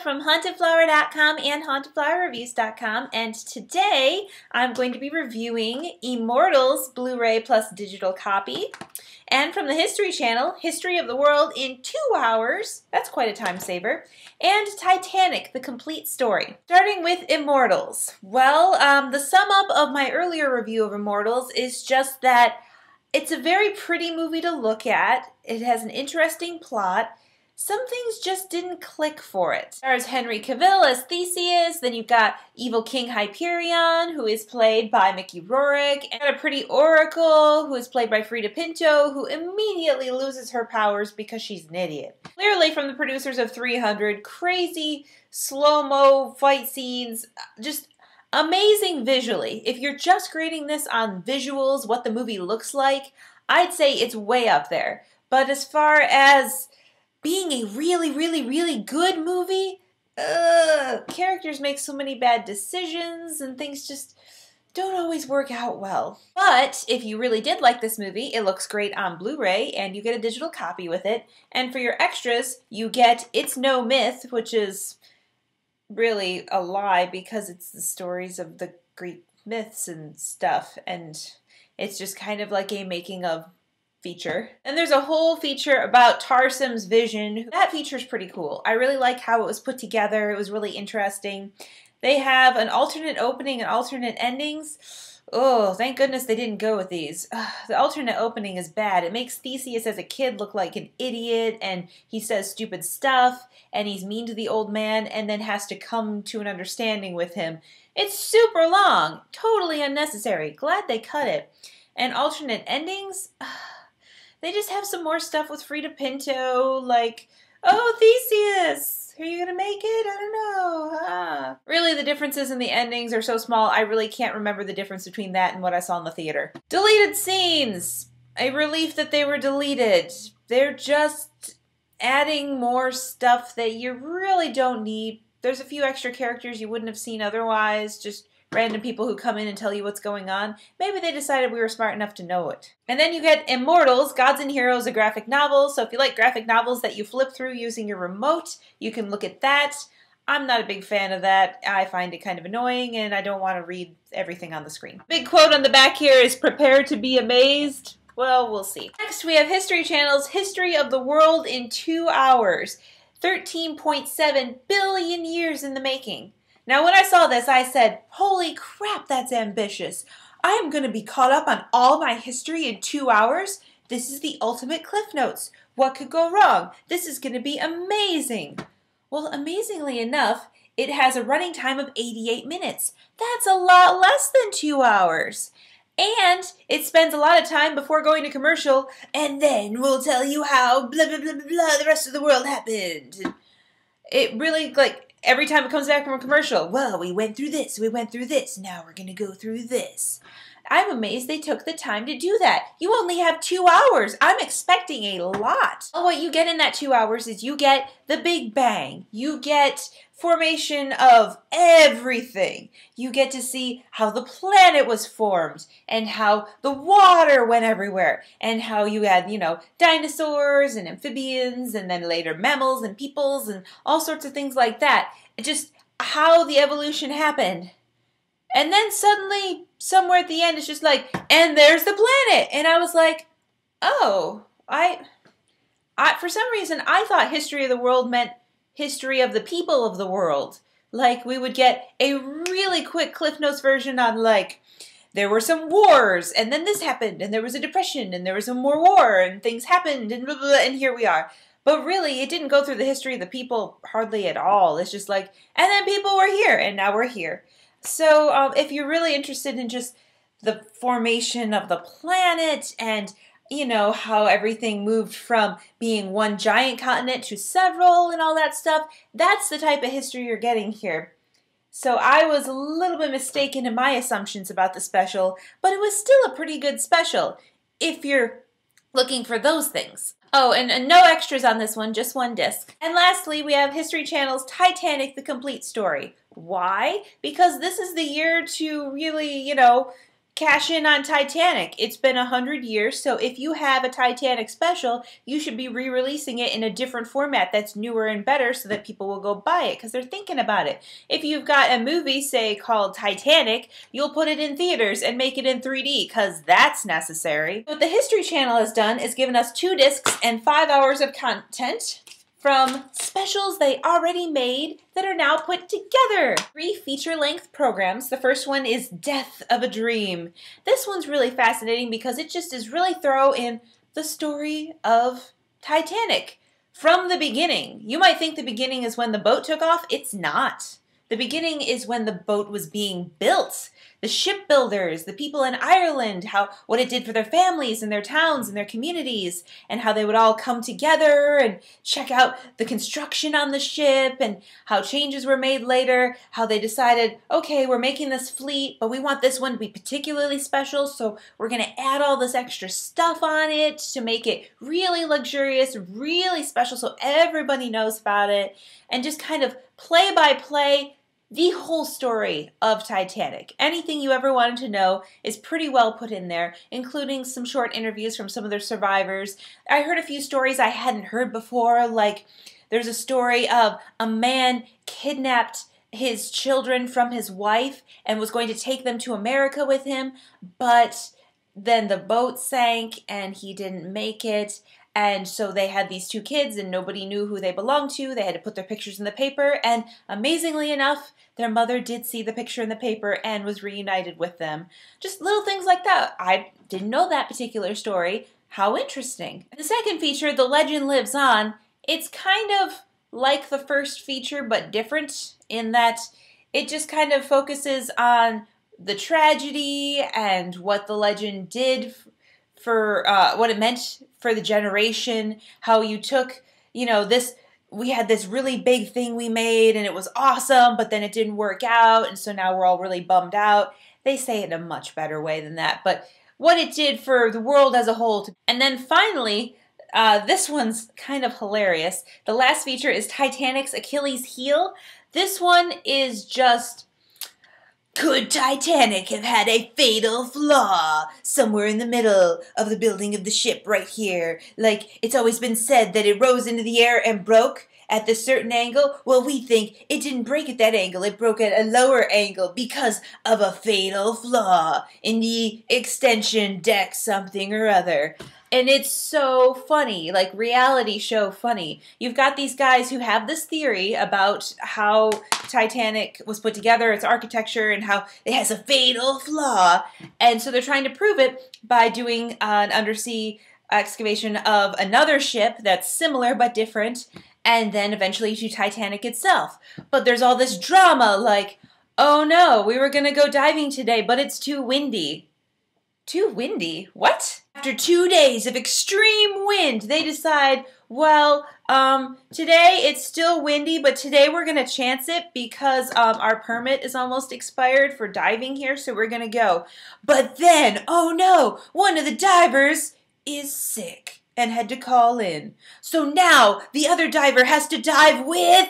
from hauntedflower.com and hauntedflowerreviews.com, and today I'm going to be reviewing Immortals Blu-ray plus digital copy, and from the History Channel, History of the World in 2 hours, that's quite a time saver, and Titanic, the complete story. Starting with Immortals. Well, the sum up of my earlier review of Immortals is just that it's a very pretty movie to look at, it has an interesting plot. Some things just didn't click for it. There's Henry Cavill as Theseus, then you've got evil King Hyperion, who is played by Rourke, and a pretty Oracle, who is played by Frieda Pinto, who immediately loses her powers because she's an idiot. Clearly from the producers of 300, crazy slow-mo fight scenes, just amazing visually. If you're just grading this on visuals, what the movie looks like, I'd say it's way up there. But as far as being a really good movie, characters make so many bad decisions and things just don't always work out well. But if you really did like this movie, it looks great on Blu-ray and you get a digital copy with it. And for your extras, you get It's No Myth, which is really a lie because it's the stories of the Greek myths and stuff, and it's just kind of like a making of feature. And there's a whole feature about Tarsim's vision. That feature's pretty cool. I really like how it was put together. It was really interesting. They have an alternate opening and alternate endings. Oh, thank goodness they didn't go with these. The alternate opening is bad. It makes Theseus as a kid look like an idiot, and he says stupid stuff, and he's mean to the old man, and then has to come to an understanding with him. It's super long. Totally unnecessary. Glad they cut it. And alternate endings? They just have some more stuff with Frieda Pinto, like, oh, Theseus, are you gonna make it? I don't know. Really, the differences in the endings are so small, I really can't remember the difference between that and what I saw in the theater. Deleted scenes. A relief that they were deleted. They're just adding more stuff that you really don't need. There's a few extra characters you wouldn't have seen otherwise, just random people who come in and tell you what's going on. Maybe they decided we were smart enough to know it. And then you get Immortals, Gods and Heroes, a graphic novel. So if you like graphic novels that you flip through using your remote, you can look at that. I'm not a big fan of that. I find it kind of annoying and I don't want to read everything on the screen. Big quote on the back here is "Prepare to be amazed." Well, we'll see. Next we have History Channel's History of the World in 2 hours. 13.7 billion years in the making. Now, when I saw this, I said, holy crap, that's ambitious. I am going to be caught up on all my history in 2 hours. This is the ultimate Cliff Notes. What could go wrong? This is going to be amazing. Well, amazingly enough, it has a running time of 88 minutes. That's a lot less than 2 hours. And it spends a lot of time before going to commercial, and then we'll tell you how blah, blah, blah, blah, blah, the rest of the world happened. It really, like, every time it comes back from a commercial, well, we went through this, now we're going to go through this. I'm amazed they took the time to do that. You only have 2 hours. I'm expecting a lot. Well, what you get in that 2 hours is you get the Big Bang. You get formation of everything. You get to see how the planet was formed and how the water went everywhere and how you had, dinosaurs and amphibians and then later mammals and peoples and all sorts of things like that. Just how the evolution happened. And then suddenly, somewhere at the end, it's just like, and there's the planet. And I was like, oh, for some reason, I thought history of the world meant history of the people of the world. Like, we would get a really quick Cliff Notes version on, like, there were some wars, and then this happened, and there was a depression, and there was some more war, and things happened, and blah, blah, blah, and here we are. But really, it didn't go through the history of the people hardly at all. It's just like, and then people were here, and now we're here. So if you're really interested in just the formation of the planet and, how everything moved from being one giant continent to several and all that stuff, that's the type of history you're getting here. So I was a little bit mistaken in my assumptions about the special, but it was still a pretty good special if you're looking for those things. Oh, and no extras on this one, just one disc. And lastly, we have History Channel's Titanic, the complete story. Why? Because this is the year to really, cash in on Titanic. It's been 100 years, so if you have a Titanic special, you should be re-releasing it in a different format that's newer and better so that people will go buy it because they're thinking about it. If you've got a movie, say, called Titanic, you'll put it in theaters and make it in 3D because that's necessary. What the History Channel has done is given us 2 discs and 5 hours of content from specials they already made that are now put together. 3 feature-length programs. The first one is Death of a Dream. This one's really fascinating because it just is really thorough in the story of Titanic from the beginning. You might think the beginning is when the boat took off. It's not. The beginning is when the boat was being built. The shipbuilders, the people in Ireland, what it did for their families and their towns and their communities, and how they would all come together and check out the construction on the ship and how changes were made later, how they decided, okay, we're making this fleet, but we want this one to be particularly special, so we're going to add all this extra stuff on it to make it really luxurious, really special so everybody knows about it, and just kind of play by play the whole story of Titanic. Anything you ever wanted to know is pretty well put in there, including some short interviews from some of the survivors. I heard a few stories I hadn't heard before, like there's a story of a man kidnapped his children from his wife and was going to take them to America with him, but then the boat sank and he didn't make it. And so they had these 2 kids and nobody knew who they belonged to. They had to put their pictures in the paper. And amazingly enough, their mother did see the picture in the paper and was reunited with them. Just little things like that. I didn't know that particular story. How interesting. The second feature, The Legend Lives On, it's kind of like the first feature but different in that it just kind of focuses on the tragedy and what the legend did for what it meant for the generation, how you took, we had this really big thing we made and it was awesome, but then it didn't work out, and so now we're all really bummed out. They say it in a much better way than that, but what it did for the world as a whole. And then finally, this one's kind of hilarious. The last feature is Titanic's Achilles heel. This one is just, could Titanic have had a fatal flaw somewhere in the middle of the building of the ship right here? Like, it's always been said that it rose into the air and broke at this certain angle. Well, we think it didn't break at that angle. It broke at a lower angle because of a fatal flaw in the extension deck something or other. And it's so funny, like reality show funny. You've got these guys who have this theory about how Titanic was put together, its architecture, and how it has a fatal flaw. And so they're trying to prove it by doing an undersea excavation of another ship that's similar but different, and then eventually to Titanic itself. But there's all this drama like, oh no, we were going to go diving today, but it's too windy. Too windy? What? After 2 days of extreme wind, they decide, well, today it's still windy, but today we're going to chance it because our permit is almost expired for diving here, so we're going to go. But then, oh no, one of the divers is sick and had to call in. So now the other diver has to dive with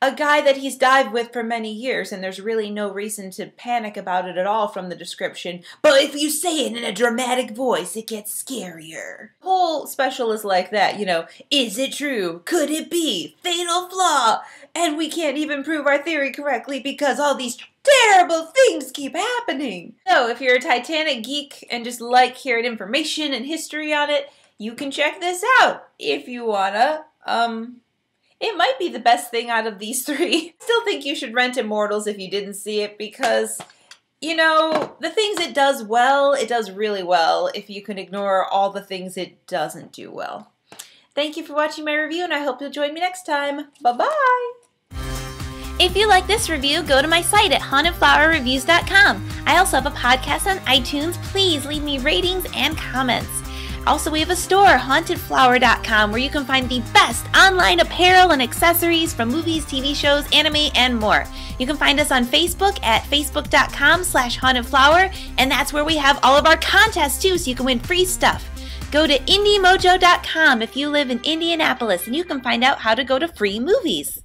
a guy that he's dived with for many years, and there's really no reason to panic about it at all from the description. But if you say it in a dramatic voice, it gets scarier. The whole special is like that, is it true? Could it be? Fatal flaw! And we can't even prove our theory correctly because all these terrible things keep happening. So if you're a Titanic geek and just like hearing information and history on it, you can check this out if you wanna. It might be the best thing out of these 3. Still think you should rent Immortals if you didn't see it because, the things it does well, it does really well if you can ignore all the things it doesn't do well. Thank you for watching my review, and I hope you'll join me next time. Bye-bye! If you like this review, go to my site at hauntedflowerreviews.com. I also have a podcast on iTunes. Please leave me ratings and comments. Also, we have a store, hauntedflower.com, where you can find the best online apparel and accessories from movies, TV shows, anime, and more. You can find us on Facebook at facebook.com/hauntedflower, and that's where we have all of our contests too, so you can win free stuff. Go to indiemojo.com if you live in Indianapolis, and you can find out how to go to free movies.